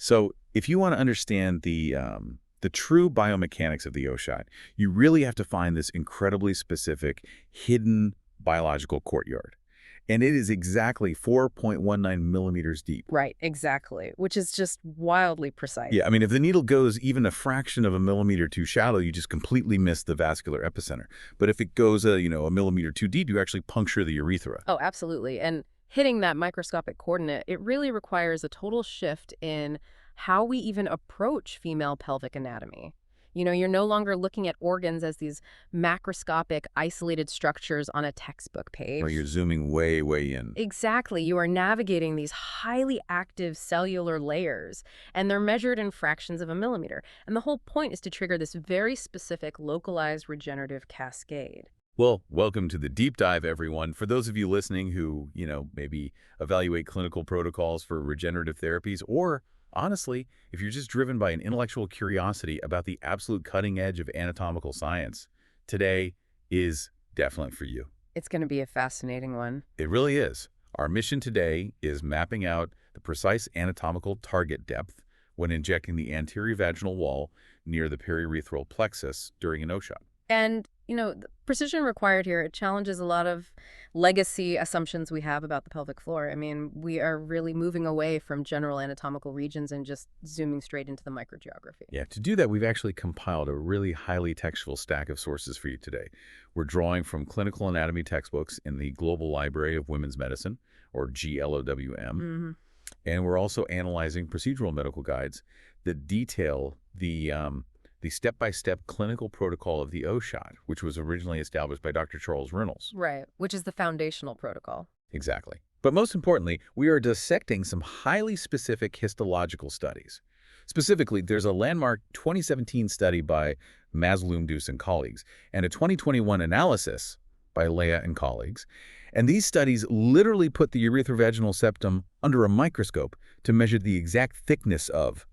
So if you want to understand the true biomechanics of the O shot, you really have to find this incredibly specific, hidden biological courtyard. And it is exactly 4.19 millimeters deep. Right, exactly, which is just wildly precise. Yeah, I mean, if the needle goes even a fraction of a millimeter too shallow, you just completely miss the vascular epicenter. But if it goes, a millimeter too deep, you actually puncture the urethra. Oh, absolutely. And hitting that microscopic coordinate, it really requires a total shift in how we even approach female pelvic anatomy. You're no longer looking at organs as these macroscopic, isolated structures on a textbook Or page. you're zooming way, way in. Exactly. You are navigating these highly active cellular layers, and they're measured in fractions of a millimeter. And the whole point is to trigger this very specific, localized regenerative cascade. Well, welcome to the deep dive, everyone. For those of you listening who, maybe evaluate clinical protocols for regenerative therapies, or honestly, if you're just driven by an intellectual curiosity about the absolute cutting edge of anatomical science, today is definitely for you. It's going to be a fascinating one. It really is. Our mission today is mapping out the precise anatomical target depth when injecting the anterior vaginal wall near the periurethral plexus during an O-shot. And, the precision required here, it challenges a lot of legacy assumptions we have about the pelvic floor. I mean, we are really moving away from general anatomical regions and just zooming straight into the microgeography. Yeah, to do that, we've actually compiled a really highly textual stack of sources for you today. We're drawing from clinical anatomy textbooks in the Global Library of Women's Medicine, or GLOWM, and we're also analyzing procedural medical guides that detail the step-by-step clinical protocol of the O-shot, which was originally established by Dr. Charles Reynolds. Right, which is the foundational protocol. Exactly. But most importantly, we are dissecting some highly specific histological studies. Specifically, there's a landmark 2017 study by Mazloum-Deuce and colleagues, and a 2021 analysis by Leah and colleagues. And these studies literally put the urethrovaginal septum under a microscope to measure the exact thickness of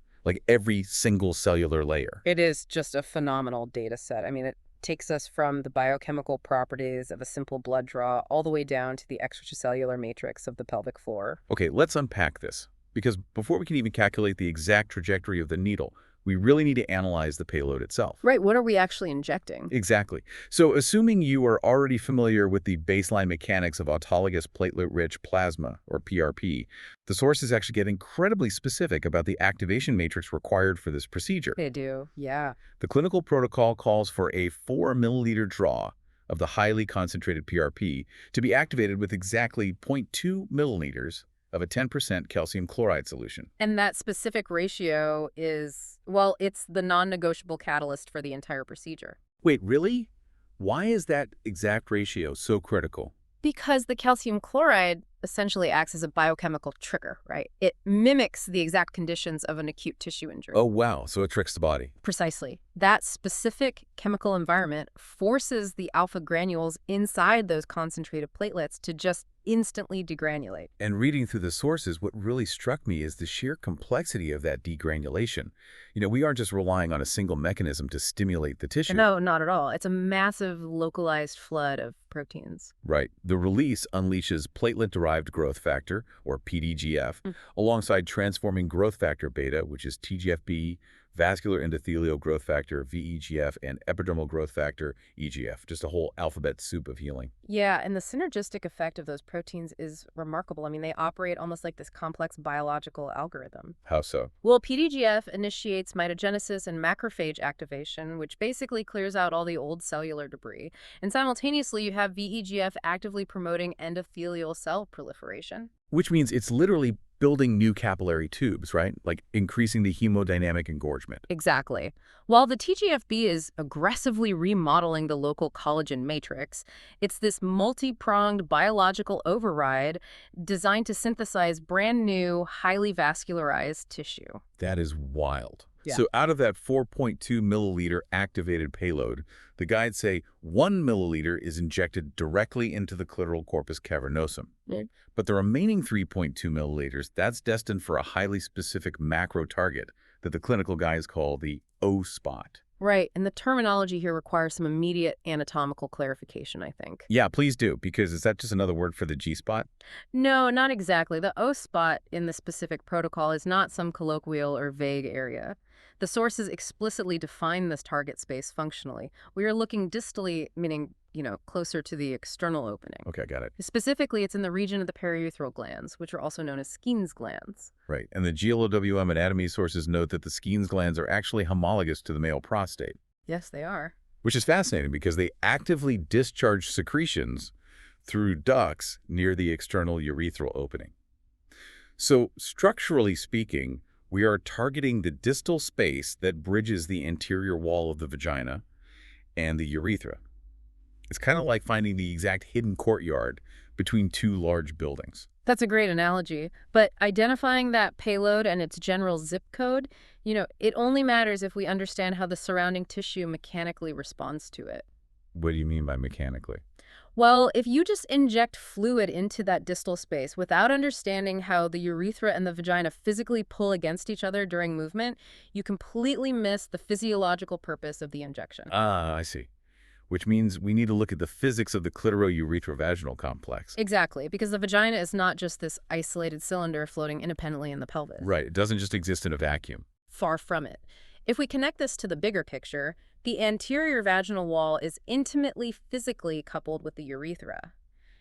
every single cellular layer. It is just a phenomenal data set. I mean, it takes us from the biochemical properties of a simple blood draw all the way down to the extracellular matrix of the pelvic floor. Okay, let's unpack this. Because before we can even calculate the exact trajectory of the needle, we really need to analyze the payload itself. Right, what are we actually injecting? Exactly. So assuming you are already familiar with the baseline mechanics of autologous platelet-rich plasma, or PRP, the sources actually get incredibly specific about the activation matrix required for this procedure. They do, yeah. The clinical protocol calls for a 4-milliliter draw of the highly concentrated PRP to be activated with exactly 0.2 milliliters of a 10% calcium chloride solution. And that specific ratio is, well, it's the non-negotiable catalyst for the entire procedure. Wait, really? Why is that exact ratio so critical? Because the calcium chloride essentially acts as a biochemical trigger, right? It mimics the exact conditions of an acute tissue injury. Oh, wow. So it tricks the body. Precisely. That specific chemical environment forces the alpha granules inside those concentrated platelets to just instantly degranulate. And reading through the sources, what really struck me is the sheer complexity of that degranulation. We aren't just relying on a single mechanism to stimulate the tissue. No, not at all. It's a massive localized flood of proteins. Right. The release unleashes platelet-derived growth factor, or PDGF, alongside transforming growth factor beta, which is TGFB, vascular endothelial growth factor, VEGF, and epidermal growth factor, EGF. Just a whole alphabet soup of healing. Yeah, and the synergistic effect of those proteins is remarkable. I mean, they operate almost like this complex biological algorithm. How so? Well, PDGF initiates mitogenesis and macrophage activation, which basically clears out all the old cellular debris. And simultaneously, you have VEGF actively promoting endothelial cell proliferation. Which means it's literally building new capillary tubes, right? Like increasing the hemodynamic engorgement. Exactly. While the TGFB is aggressively remodeling the local collagen matrix, it's this multi-pronged biological override designed to synthesize brand new, highly vascularized tissue. That is wild. Yeah. So out of that 4.2 milliliter activated payload, the guides say 1 milliliter is injected directly into the clitoral corpus cavernosum. But the remaining 3.2 milliliters, that's destined for a highly specific macro target that the clinical guides call the O spot. Right, and the terminology here requires some immediate anatomical clarification, I think. Yeah, please do, because is that just another word for the G-spot? No, not exactly. The O spot in the specific protocol is not some colloquial or vague area. The sources explicitly define this target space functionally. We are looking distally, meaning, closer to the external opening. Okay, I got it. Specifically, it's in the region of the periurethral glands, which are also known as Skene's glands. Right. And the GLOWM anatomy sources note that the Skene's glands are actually homologous to the male prostate, Yes, they are. which is fascinating because they actively discharge secretions through ducts near the external urethral opening. So, structurally speaking, we are targeting the distal space that bridges the anterior wall of the vagina and the urethra. It's kind of like finding the exact hidden courtyard between two large buildings. That's a great analogy. But identifying that payload and its general zip code, it only matters if we understand how the surrounding tissue mechanically responds to it. What do you mean by mechanically? Well, if you just inject fluid into that distal space without understanding how the urethra and the vagina physically pull against each other during movement, you completely miss the physiological purpose of the injection. Ah, I see. Which means we need to look at the physics of the clitoro-urethrovaginal complex. Exactly, because the vagina is not just this isolated cylinder floating independently in the pelvis. Right. It doesn't just exist in a vacuum. Far from it. If we connect this to the bigger picture, the anterior vaginal wall is intimately physically coupled with the urethra.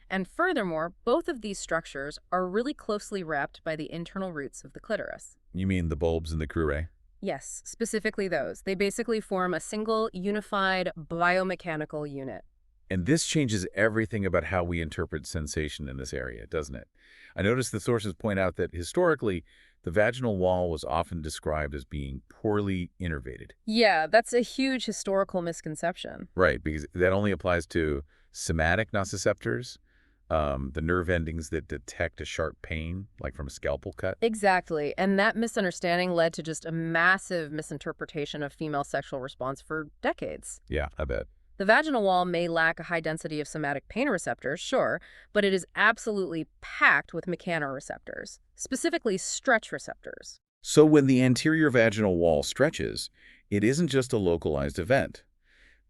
And furthermore, both of these structures are really closely wrapped by the internal roots of the clitoris. You mean the bulbs and the crurae? Yes, specifically those. They basically form a single, unified biomechanical unit. And this changes everything about how we interpret sensation in this area, doesn't it? I noticed the sources point out that historically, the vaginal wall was often described as being poorly innervated. Yeah, that's a huge historical misconception. Right, because that only applies to somatic nociceptors, the nerve endings that detect a sharp pain, like from a scalpel cut. Exactly, and that misunderstanding led to just a massive misinterpretation of female sexual response for decades. Yeah, I bet. The vaginal wall may lack a high density of somatic pain receptors, sure, but it is absolutely packed with mechanoreceptors, specifically stretch receptors. So when the anterior vaginal wall stretches, it isn't just a localized event.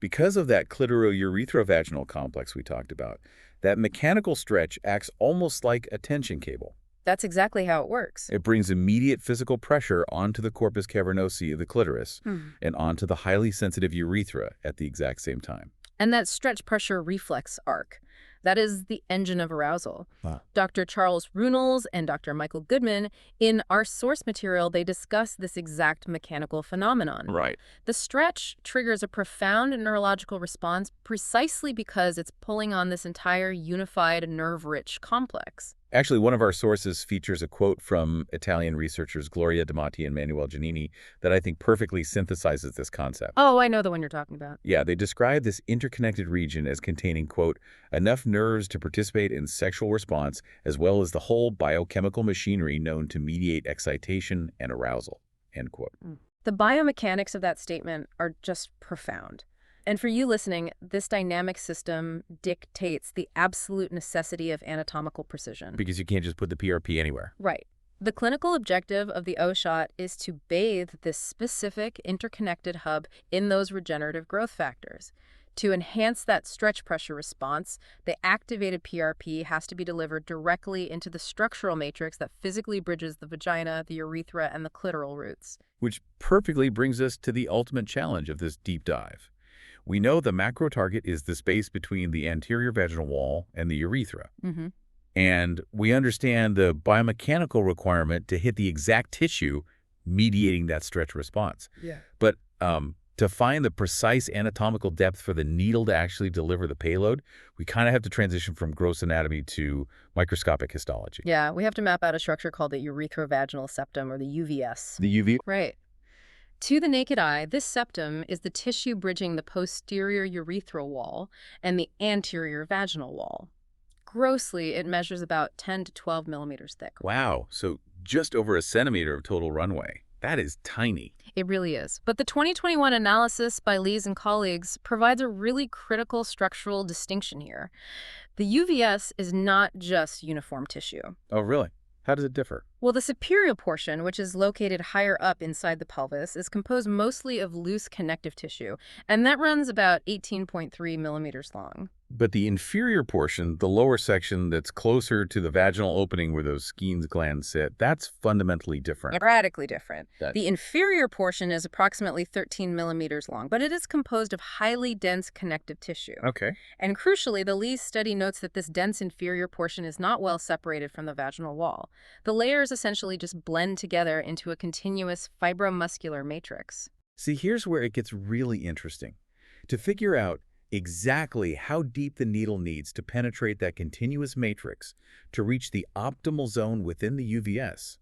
Because of that clitoro-urethrovaginal complex we talked about, that mechanical stretch acts almost like a tension cable. That's exactly how it works. It brings immediate physical pressure onto the corpus cavernosi of the clitoris and onto the highly sensitive urethra at the exact same time. And that stretch pressure reflex arc, that is the engine of arousal. Wow. Dr. Charles Runels and Dr. Michael Goodman, in our source material, they discuss this exact mechanical phenomenon. Right. The stretch triggers a profound neurological response precisely because it's pulling on this entire unified nerve-rich complex. Actually, one of our sources features a quote from Italian researchers Gloria Damati and Manuel Giannini that I think perfectly synthesizes this concept. Oh, I know the one you're talking about. Yeah, they describe this interconnected region as containing, quote, enough nerves to participate in sexual response as well as the whole biochemical machinery known to mediate excitation and arousal, end quote. The biomechanics of that statement are just profound. And for you listening, this dynamic system dictates the absolute necessity of anatomical precision. Because you can't just put the PRP anywhere. Right. The clinical objective of the O-shot is to bathe this specific interconnected hub in those regenerative growth factors. To enhance that stretch pressure response, the activated PRP has to be delivered directly into the structural matrix that physically bridges the vagina, the urethra, and the clitoral roots. Which perfectly brings us to the ultimate challenge of this deep dive. We know the macro target is the space between the anterior vaginal wall and the urethra. And we understand the biomechanical requirement to hit the exact tissue mediating that stretch response. But to find the precise anatomical depth for the needle to actually deliver the payload, we kind of have to transition from gross anatomy to microscopic histology. Yeah, we have to map out a structure called the urethrovaginal septum, or the UVS. The UV? Right. To the naked eye, this septum is the tissue bridging the posterior urethral wall and the anterior vaginal wall. Grossly, it measures about 10 to 12 millimeters thick. Wow, so just over a centimeter of total runway. That is tiny. It really is. But the 2021 analysis by Lees and colleagues provides a really critical structural distinction here. The UVS is not just uniform tissue. Oh, really? How does it differ? Well, the superior portion, which is located higher up inside the pelvis, is composed mostly of loose connective tissue, and that runs about 18.3 millimeters long. But the inferior portion, the lower section that's closer to the vaginal opening where those Skene's glands sit, that's fundamentally different. Radically different. That, The inferior portion is approximately 13 millimeters long, but it is composed of highly dense connective tissue. okay. And crucially, the Lee's study notes that this dense inferior portion is not well separated from the vaginal wall. The layers essentially just blend together into a continuous fibromuscular matrix. See, here's where it gets really interesting. To figure out exactly how deep the needle needs to penetrate that continuous matrix to reach the optimal zone within the UVS,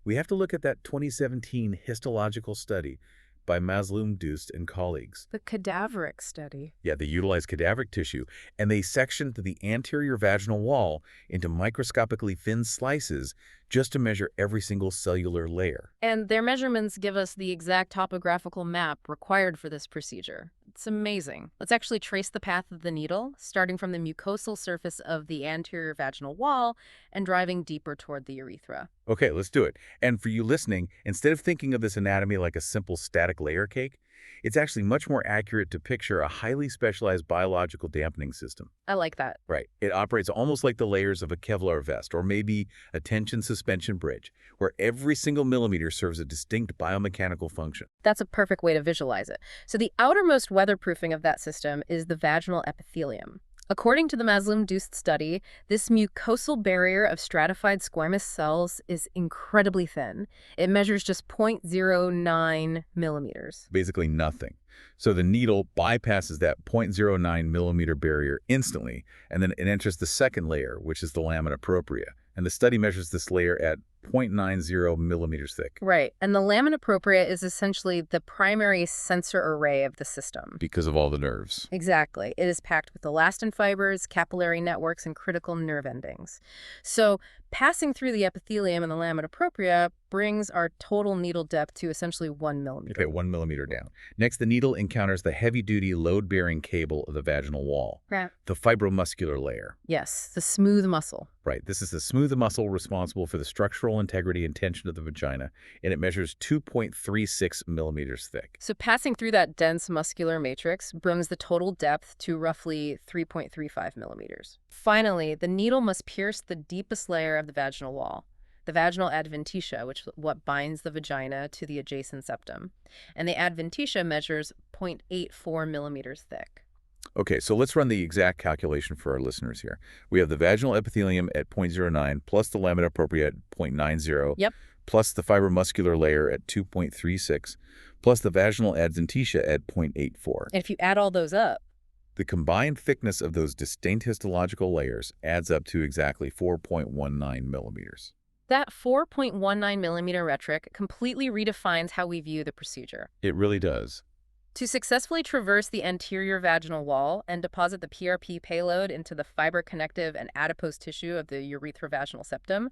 we have to look at that 2017 histological study by Mazloum-Dust and colleagues. The cadaveric study. Yeah, they utilized cadaveric tissue, and they sectioned the anterior vaginal wall into microscopically thin slices just to measure every single cellular layer. And their measurements give us the exact topographical map required for this procedure. It's amazing. Let's actually trace the path of the needle, starting from the mucosal surface of the anterior vaginal wall and driving deeper toward the urethra. Okay, let's do it. And for you listening, instead of thinking of this anatomy like a simple static layer cake, it's actually much more accurate to picture a highly specialized biological dampening system. I like that. Right. It operates almost like the layers of a Kevlar vest or maybe a tension suspension bridge, where every single millimeter serves a distinct biomechanical function. That's a perfect way to visualize it. So the outermost weatherproofing of that system is the vaginal epithelium. According to the Mazloum-Dust study, this mucosal barrier of stratified squamous cells is incredibly thin. It measures just 0.09 millimeters. Basically nothing. So the needle bypasses that 0.09 millimeter barrier instantly, and then it enters the second layer, which is the lamina propria. And the study measures this layer at 0.90 millimeters thick. Right. And the lamina propria is essentially the primary sensor array of the system. Because of all the nerves. Exactly. It is packed with elastin fibers, capillary networks, and critical nerve endings. So passing through the epithelium and the lamina propria brings our total needle depth to essentially 1 millimeter. Okay, 1 millimeter down. Next, the needle encounters the heavy-duty load-bearing cable of the vaginal wall, Right. the fibromuscular layer. Yes, the smooth muscle. Right, this is the smooth muscle responsible for the structural integrity and tension of the vagina, and it measures 2.36 millimeters thick. So passing through that dense muscular matrix brings the total depth to roughly 3.35 millimeters. Finally, the needle must pierce the deepest layer of the vaginal wall, the vaginal adventitia, which is what binds the vagina to the adjacent septum. And the adventitia measures 0.84 millimeters thick. Okay, so let's run the exact calculation for our listeners here. We have the vaginal epithelium at 0.09, plus the lamina propria at 0.90, Yep. plus the fibromuscular layer at 2.36, plus the vaginal adventitia at 0.84. And if you add all those up, The combined thickness of those distinct histological layers adds up to exactly 4.19 millimeters. that 4.19 millimeter metric completely redefines how we view the procedure. It really does. To successfully traverse the anterior vaginal wall and deposit the PRP payload into the fiber-connective and adipose tissue of the urethrovaginal septum,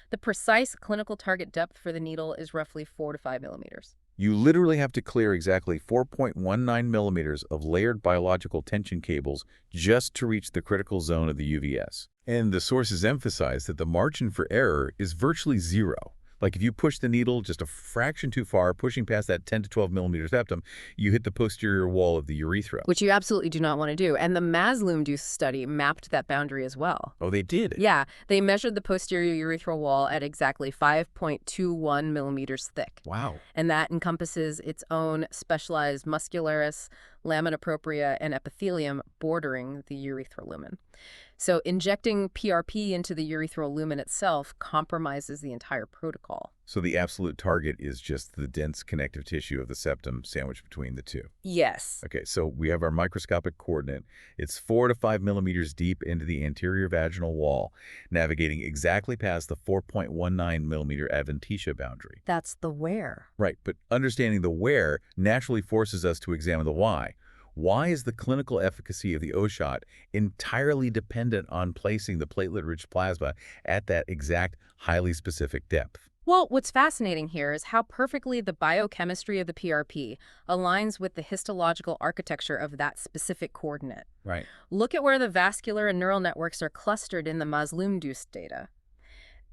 the precise clinical target depth for the needle is roughly 4 to 5 millimeters. You literally have to clear exactly 4.19 millimeters of layered biological tension cables just to reach the critical zone of the UVS. And the sources emphasize that the margin for error is virtually zero. Like if you push the needle just a fraction too far, pushing past that 10 to 12 millimeter septum, you hit the posterior wall of the urethra. Which you absolutely do not want to do. And the Mazloum-Dust study mapped that boundary as well. Oh, they did? Yeah, they measured the posterior urethral wall at exactly 5.21 millimeters thick. Wow. And that encompasses its own specialized muscularis, lamina propria, and epithelium bordering the urethral lumen. So injecting PRP into the urethral lumen itself compromises the entire protocol. So the absolute target is just the dense connective tissue of the septum sandwiched between the two. Yes. Okay, so we have our microscopic coordinate. It's 4 to 5 millimeters deep into the anterior vaginal wall, navigating exactly past the 4.19 millimeter adventitia boundary. That's the where. Right, but understanding the where naturally forces us to examine the why. Why is the clinical efficacy of the O-shot entirely dependent on placing the platelet-rich plasma at that exact, highly specific depth? Well, what's fascinating here is how perfectly the biochemistry of the PRP aligns with the histological architecture of that specific coordinate. Right. Look at where the vascular and neural networks are clustered in the Mazloum-Dust data.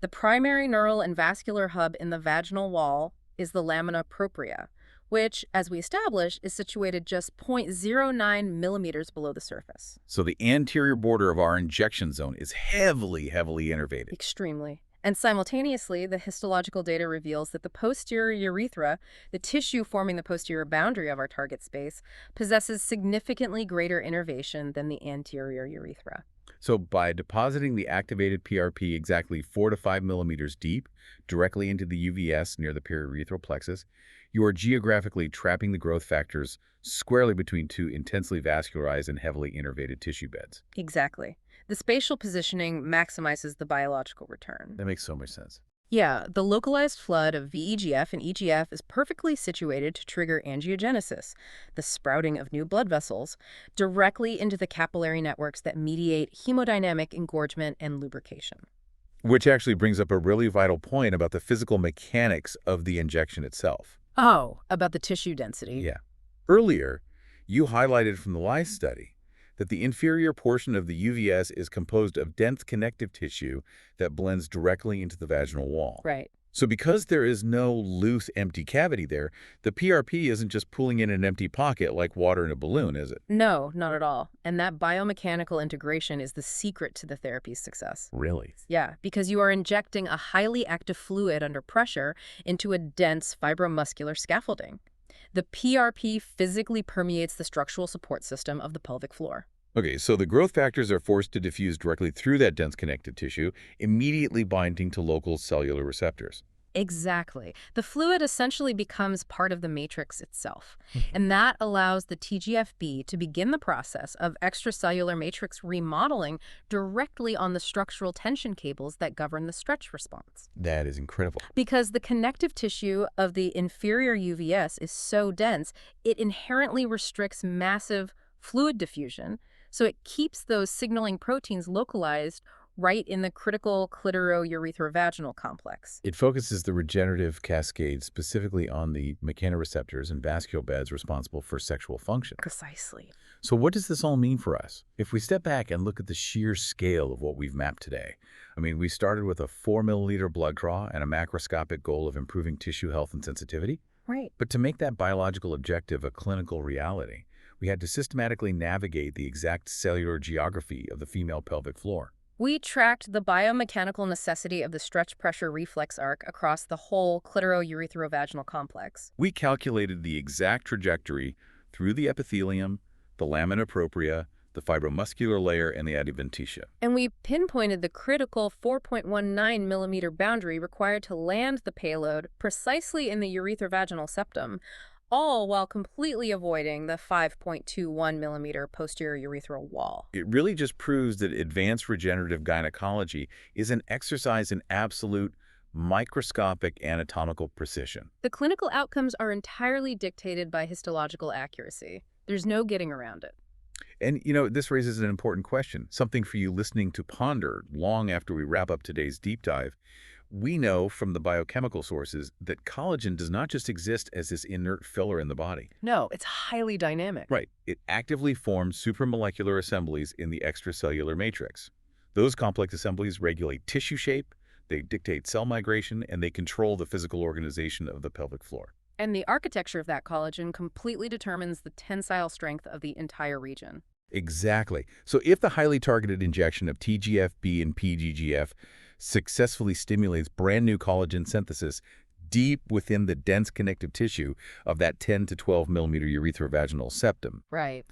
The primary neural and vascular hub in the vaginal wall is the lamina propria, which, as we established, is situated just zero point zero 0.09 millimeters below the surface. So the anterior border of our injection zone is heavily, heavily innervated. Extremely. And simultaneously, the histological data reveals that the posterior urethra, the tissue forming the posterior boundary of our target space, possesses significantly greater innervation than the anterior urethra. So by depositing the activated PRP exactly 4 to 5 millimeters deep, directly into the UVS near the periurethral plexus, you are geographically trapping the growth factors squarely between two intensely vascularized and heavily innervated tissue beds. Exactly. The spatial positioning maximizes the biological return. That makes so much sense. Yeah, the localized flood of VEGF and EGF is perfectly situated to trigger angiogenesis, the sprouting of new blood vessels, directly into the capillary networks that mediate hemodynamic engorgement and lubrication. Which actually brings up a really vital point about the physical mechanics of the injection itself. Oh, about the tissue density. Yeah. Earlier, you highlighted from the lice study that the inferior portion of the UVS is composed of dense connective tissue that blends directly into the vaginal wall. Right. So because there is no loose, empty cavity there, the PRP isn't just pooling in an empty pocket like water in a balloon, is it? No, not at all. And that biomechanical integration is the secret to the therapy's success. Really? Yeah, because you are injecting a highly active fluid under pressure into a dense fibromuscular scaffolding. The PRP physically permeates the structural support system of the pelvic floor. Okay, so the growth factors are forced to diffuse directly through that dense connective tissue, immediately binding to local cellular receptors. Exactly. The fluid essentially becomes part of the matrix itself, and that allows the TGFB to begin the process of extracellular matrix remodeling directly on the structural tension cables that govern the stretch response. That is incredible. Because the connective tissue of the inferior UVS is so dense, it inherently restricts massive fluid diffusion, so it keeps those signaling proteins localized right in the critical clitoro-urethrovaginal complex. It focuses the regenerative cascade specifically on the mechanoreceptors and vascular beds responsible for sexual function. Precisely. So what does this all mean for us? If we step back and look at the sheer scale of what we've mapped today, I mean, we started with a 4-milliliter blood draw and a macroscopic goal of improving tissue health and sensitivity. Right. But to make that biological objective a clinical reality, we had to systematically navigate the exact cellular geography of the female pelvic floor. We tracked the biomechanical necessity of the stretch pressure reflex arc across the whole clitoro-urethrovaginal complex. We calculated the exact trajectory through the epithelium, the lamina propria, the fibromuscular layer, and the adventitia. And we pinpointed the critical 4.19 millimeter boundary required to land the payload precisely in the urethrovaginal septum, all while completely avoiding the 5.21 millimeter posterior urethral wall. It really just proves that advanced regenerative gynecology is an exercise in absolute microscopic anatomical precision. The clinical outcomes are entirely dictated by histological accuracy. There's no getting around it. And, you know, this raises an important question, something for you listening to ponder long after we wrap up today's deep dive. We know from the biochemical sources that collagen does not just exist as this inert filler in the body. No, it's highly dynamic. Right. It actively forms supramolecular assemblies in the extracellular matrix. Those complex assemblies regulate tissue shape, they dictate cell migration, and they control the physical organization of the pelvic floor. And the architecture of that collagen completely determines the tensile strength of the entire region. Exactly. So if the highly targeted injection of TGF-B and PGGF successfully stimulates brand new collagen synthesis deep within the dense connective tissue of that 10 to 12 millimeter urethrovaginal septum, Right.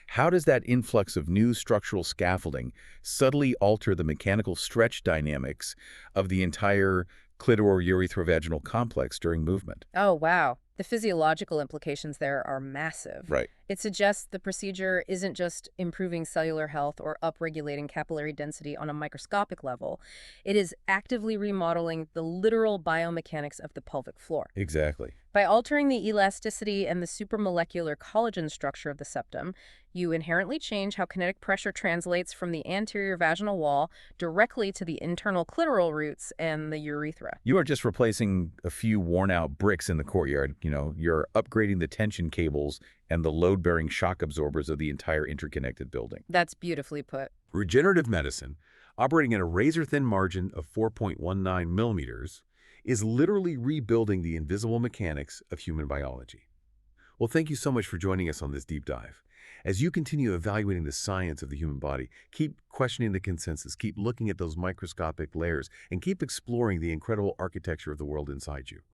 how does that influx of new structural scaffolding subtly alter the mechanical stretch dynamics of the entire clitoro-urethrovaginal complex during movement? Oh, wow. The physiological implications there are massive. Right. It suggests the procedure isn't just improving cellular health or upregulating capillary density on a microscopic level. It is actively remodeling the literal biomechanics of the pelvic floor. Exactly. By altering the elasticity and the supramolecular collagen structure of the septum, you inherently change how kinetic pressure translates from the anterior vaginal wall directly to the internal clitoral roots and the urethra. You are just replacing a few worn-out bricks in the courtyard. You know, you're upgrading the tension cables and the load-bearing shock absorbers of the entire interconnected building. That's beautifully put. Regenerative medicine, operating in a razor-thin margin of 4.19 millimeters, is literally rebuilding the invisible mechanics of human biology. Well, thank you so much for joining us on this deep dive. As you continue evaluating the science of the human body, keep questioning the consensus, keep looking at those microscopic layers, and keep exploring the incredible architecture of the world inside you.